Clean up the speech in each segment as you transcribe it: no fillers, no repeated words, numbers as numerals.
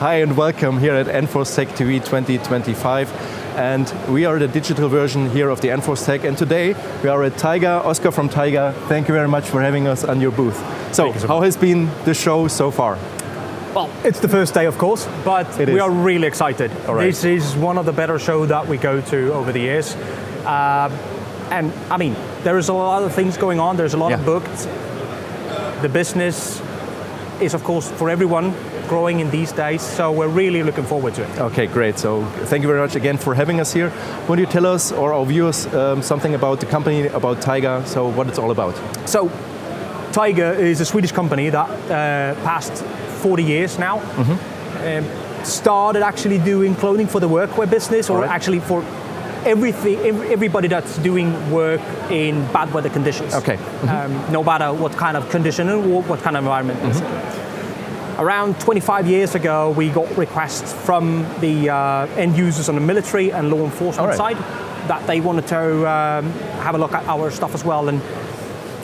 Hi and welcome here at NSEK TV 2025. And we are the digital version here of the NSEK. And today we are at Taiga. Oscar from Taiga, thank you very much for having us on your booth. So how has been the show so far? Well, it's the first day, of course, but we are really excited. Right. This is one of the better shows that we go to over the years. And I mean, there is a lot of things going on. There's a lot of booked. The business is, of course, for everyone growing in these days. So we're really looking forward to it. Okay, great. So thank you very much again for having us here. Would you tell us or our viewers something about the company, about Taiga, so what it's all about? So Taiga is a Swedish company that past 40 years now. Started actually doing clothing for the workwear business, or actually for everybody that's doing work in bad weather conditions. Okay. No matter what kind of condition or what kind of environment. Around 25 years ago, we got requests from the end users on the military and law enforcement side that they wanted to have a look at our stuff as well. And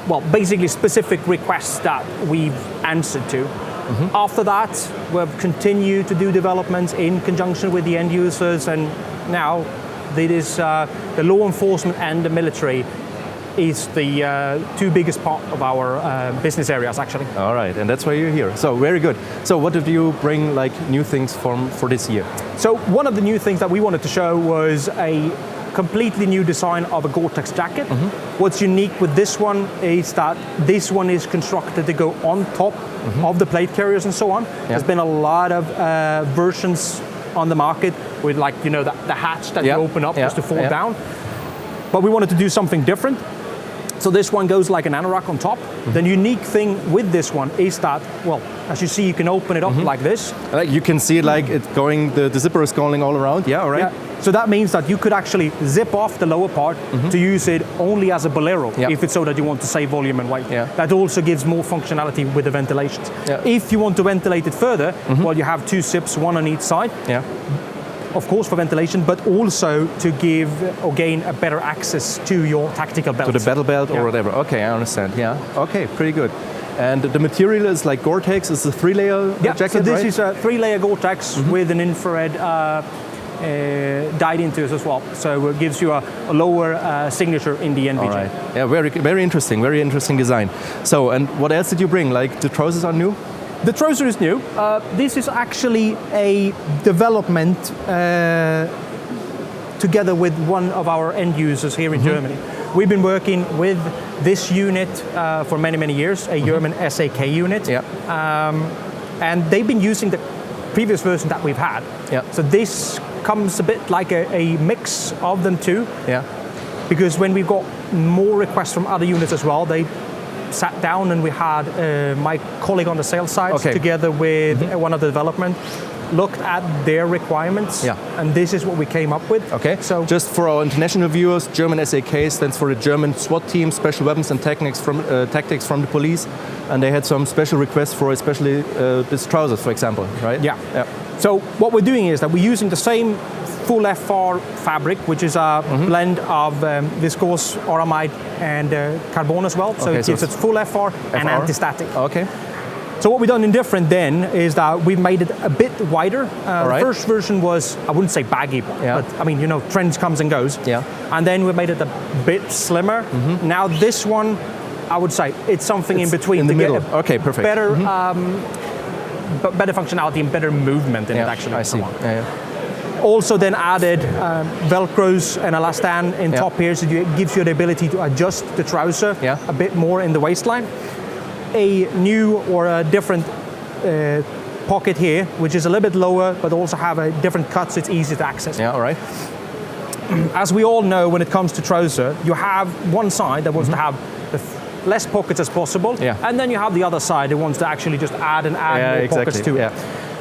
well, basically specific requests that we've answered to. After that, we've continued to do developments in conjunction with the end users, and now it is the law enforcement and the military is the two biggest part of our business areas, actually. All right, and that's why you're here. So very good. So what did you bring, like new things for this year? So one of the new things that we wanted to show was a completely new design of a Gore-Tex jacket. What's unique with this one is that this one is constructed to go on top of the plate carriers and so on. There's been a lot of versions on the market with, like, you know, the hatch that you open up just to fall down. But we wanted to do something different. So this one goes like an anorak on top. The unique thing with this one is that, well, as you see, you can open it up like this. Like you can see, like it going, the zipper is going all around. Yeah, all right. Yeah. So that means that you could actually zip off the lower part to use it only as a bolero, if it's so that you want to save volume and weight. That also gives more functionality with the ventilations. If you want to ventilate it further, well, you have two zips, one on each side. Of course for ventilation, but also to give or gain a better access to your tactical belt. To the battle belt or whatever. Okay, I understand. Yeah. Okay, pretty good. And the material is like Gore-Tex. It's a 3-layer jacket, so this is a 3-layer Gore-Tex with an infrared dyed into it as well. So it gives you a lower signature in the NVG. All right. Yeah, very interesting design. So, and what else did you bring? Like the trousers are new? The trouser is new. This is actually a development together with one of our end users here in Germany. We've been working with this unit for many years, a German SEK unit. And they've been using the previous version that we've had. So this comes a bit like a mix of them too. Because when we got more requests from other units as well, they sat down and we had my colleague on the sales side together with one of the development, looked at their requirements, and this is what we came up with. Okay, so just for our international viewers, German SEK stands for the German SWAT team, Special Weapons and Tactics from the police, and they had some special requests for especially these trousers, for example, right? So what we're doing is that we're using the same full FR fabric, which is a blend of viscose, aramide, and carbon as well. So it gives it full FR and anti-static. So what we've done in different then is that we've made it a bit wider. The first version was, I wouldn't say baggy, but I mean, you know, trends comes and goes. And then we made it a bit slimmer. Now this one, I would say it's something in between. In the middle. Get perfect. Better, better functionality and better movement in it actually. I see. Also then added Velcros and elastan in top here, so it gives you the ability to adjust the trouser a bit more in the waistline. A new or a different pocket here, which is a little bit lower, but also have a different cut, so it's easy to access. As we all know, when it comes to trouser, you have one side that wants to have the less pockets as possible, and then you have the other side that wants to actually just add more pockets to it.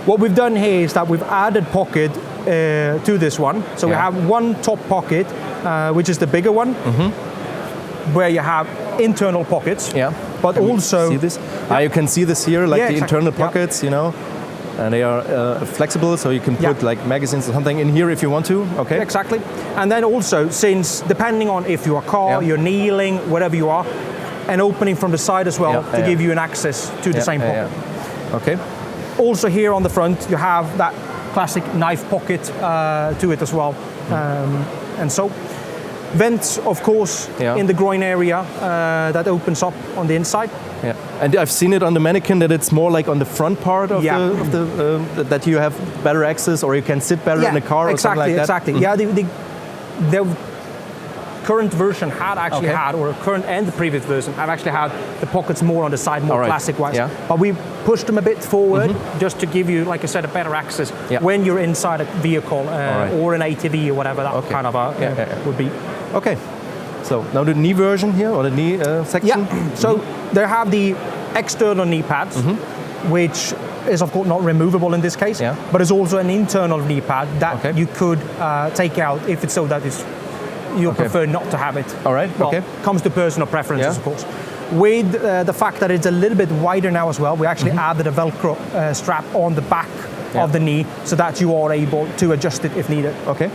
What we've done here is that we've added pocket to this one. So we have one top pocket, which is the bigger one, where you have internal pockets, but can also... See this? You can see this here, like the internal pockets, you know, and they are flexible, so you can put like magazines or something in here if you want to, Exactly. And then also, since depending on if you're a car, you're kneeling, whatever you are, an opening from the side as well to give you an access to the same pocket. Also here on the front, you have that classic knife pocket to it as well. And so, vents, of course, in the groin area that opens up on the inside. Yeah, and I've seen it on the mannequin that it's more like on the front part of that you have better access, or you can sit better in the car or something like that. Exactly. Yeah, the current version had actually had, or current and the previous version have actually had the pockets more on the side, more classic-wise. Yeah. But we pushed them a bit forward just to give you, like I said, a better access when you're inside a vehicle or an ATV or whatever that kind of would be. Okay. So now the knee version here, or the knee section. Yeah. So they have the external knee pads, which is of course not removable in this case, but it's also an internal knee pad that you could take out if it's so that you prefer not to have it. All right. Well, comes to personal preferences, of course. With the fact that it's a little bit wider now as well, we actually added a Velcro strap on the back of the knee so that you are able to adjust it if needed. Okay.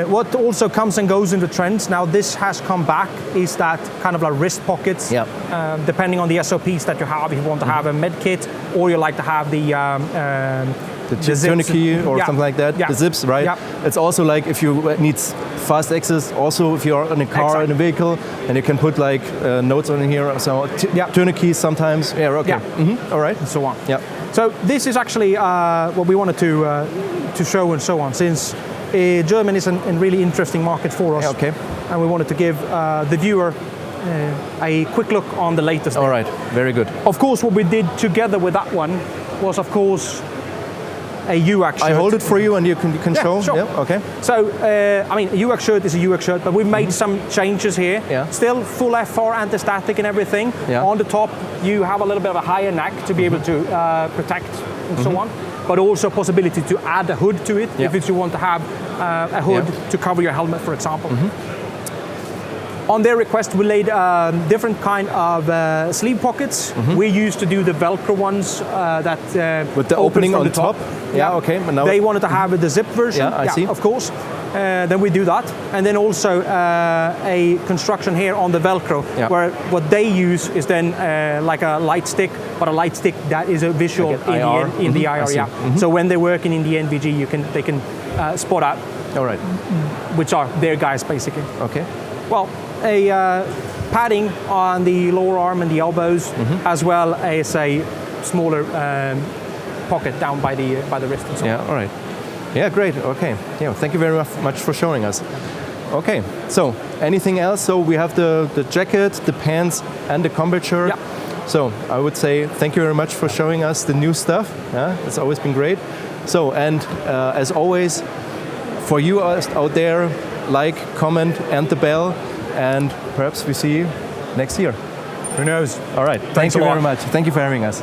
What also comes and goes in the trends, now this has come back, is that kind of like wrist pockets. Depending on the SOPs that you have, if you want to have a med kit, or you like to have the tourniquet or something like that, the zips, right? It's also like if you need fast access, also if you're in a car, in a vehicle, and you can put like notes on here, so tourniquets sometimes. All right. And so on. So this is actually what we wanted to show and so on, since Germany is a really interesting market for us. And we wanted to give the viewer a quick look on the latest. All right, very good. Of course, what we did together with that one was, of course, a UX shirt. I hold it for you and you can show. Sure. Okay. So, I mean, a UX shirt is a UX shirt, but we've made some changes here. Still full FR anti-static and everything. On the top, you have a little bit of a higher neck to be able to protect and so on. But also a possibility to add a hood to it if you want to have a hood to cover your helmet, for example. On their request, we laid different kind of sleeve pockets. We used to do the Velcro ones that with the opening on the top. Okay. But now they wanted to have the zip version. I see. Of course. Then we do that, and then also a construction here on the Velcro, where what they use is then like a light stick, but a light stick that is a visual like in the IR. So when they're working in the NVG, they can spot out. All right. Which are their guys basically. Okay. Well, a padding on the lower arm and the elbows, as well as a smaller pocket down by the wrist and so on. All right. Yeah, great. Okay. Yeah, thank you very much for showing us. Okay. So, anything else? So we have the jacket, the pants, and the combat shirt. So I would say thank you very much for showing us the new stuff. It's always been great. So, and as always, for you out there, like, comment, and the bell, and perhaps we see you next year. Who knows? All right. Thank you very much. Thank you for having us.